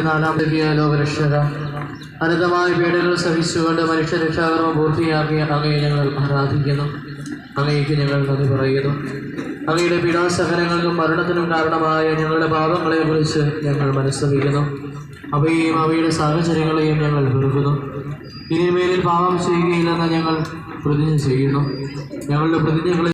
14 ലോകരക്ഷക അനന്തമായ പീഡകൾ സഹിച്ചുകൊണ്ട് മനുഷ്യരക്ഷാകർമ്മം പൂർത്തിയാക്കിയ അങ്ങയെ ഞങ്ങൾ ആരാധിക്കുന്നു. അങ്ങേക്ക് ഞങ്ങൾ നന്ദി പറയുന്നു. അങ്ങയുടെ പീഡാസഹനങ്ങൾക്കും മരണത്തിനും കാരണമായ ഞങ്ങളുടെ പാപങ്ങളെ കുറിച്ച് ഞങ്ങൾ മനസ്സറിയിക്കുന്നു. അവയെയും അവയുടെ സാഹചര്യങ്ങളെയും ഞങ്ങൾ വെറുക്കുന്നു. ഇനിമേലിൽ പാപം ചെയ്യുകയില്ലെന്ന് ഞങ്ങൾ പ്രതിജ്ഞ ചെയ്യുന്നു. ഞങ്ങളുടെ പ്രതിജ്ഞകളെ